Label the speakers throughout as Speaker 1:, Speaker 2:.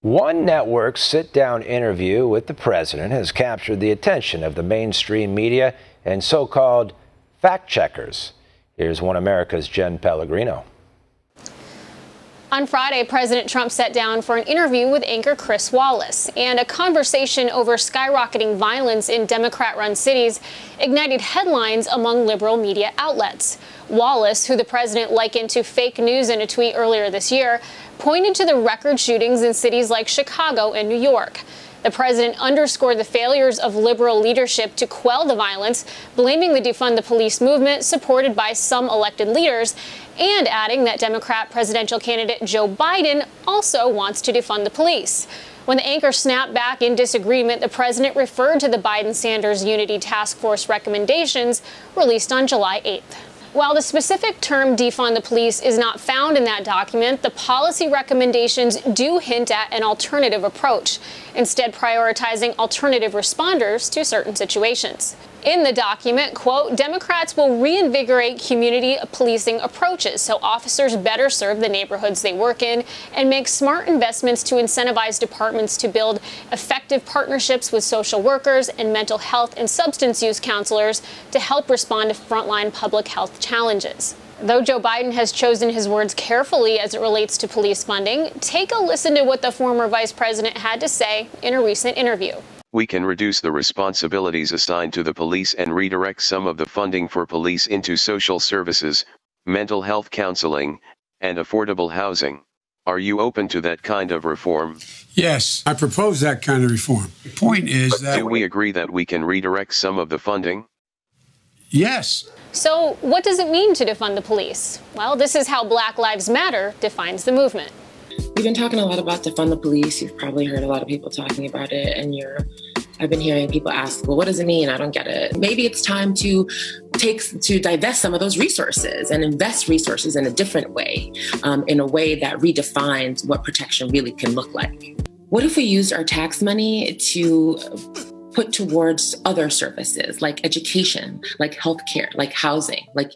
Speaker 1: One network's sit-down interview with the president has captured the attention of the mainstream media and so-called fact-checkers. Here's One America's Jenn Pellegrino.
Speaker 2: On Friday, President Trump sat down for an interview with anchor Chris Wallace, and a conversation over skyrocketing violence in Democrat-run cities ignited headlines among liberal media outlets. Wallace, who the president likened to fake news in a tweet earlier this year, pointed to the record shootings in cities like Chicago and New York. The president underscored the failures of liberal leadership to quell the violence, blaming the defund the police movement supported by some elected leaders, and adding that Democrat presidential candidate Joe Biden also wants to defund the police. When the anchor snapped back in disagreement, the president referred to the Biden-Sanders Unity Task Force recommendations released on July 8th. While the specific term defund the police is not found in that document, the policy recommendations do hint at an alternative approach, instead prioritizing alternative responders to certain situations. In the document, quote, Democrats will reinvigorate community policing approaches so officers better serve the neighborhoods they work in and make smart investments to incentivize departments to build effective partnerships with social workers and mental health and substance use counselors to help respond to frontline public health challenges. Though Joe Biden has chosen his words carefully as it relates to police funding, take a listen to what the former vice president had to say in a recent interview.
Speaker 3: We can reduce the responsibilities assigned to the police and redirect some of the funding for police into social services, mental health counseling, and affordable housing. Are you open to that kind of reform?
Speaker 4: Yes, I propose that kind of reform. The point is that...
Speaker 3: Do we agree that we can redirect some of the funding?
Speaker 4: Yes.
Speaker 2: So what does it mean to defund the police? Well, this is how Black Lives Matter defines the movement.
Speaker 5: We've been talking a lot about defund the police. You've probably heard a lot of people talking about it, and I've been hearing people ask, well, what does it mean? I don't get it. Maybe it's time to divest some of those resources and invest resources in a different way, in a way that redefines what protection really can look like. What if we used our tax money to put towards other services like education, like healthcare, like housing, like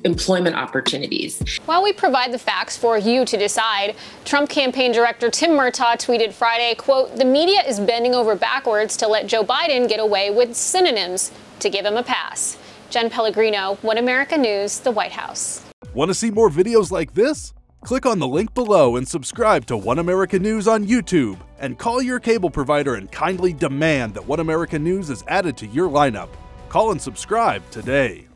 Speaker 5: employment opportunities?
Speaker 2: While we provide the facts for you to decide, Trump campaign director Tim Murtaugh tweeted Friday, quote, the media is bending over backwards to let Joe Biden get away with synonyms to give him a pass. Jenn Pellegrino, One America News, the White House.
Speaker 6: Want to see more videos like this? Click on the link below and subscribe to One America News on YouTube, and call your cable provider and kindly demand that One America News is added to your lineup. Call and subscribe today.